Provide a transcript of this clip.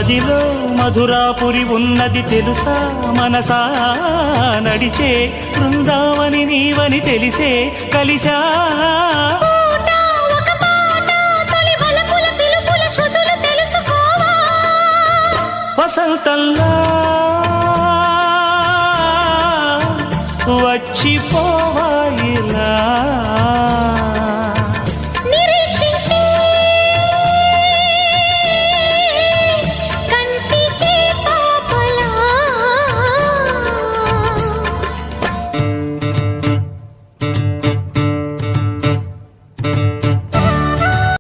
మదిలో మధురాపురి ఉన్నది తెలుసా మనసా నడిచే బృందావని నీవని తెలిసే కలిశా వసంతంలో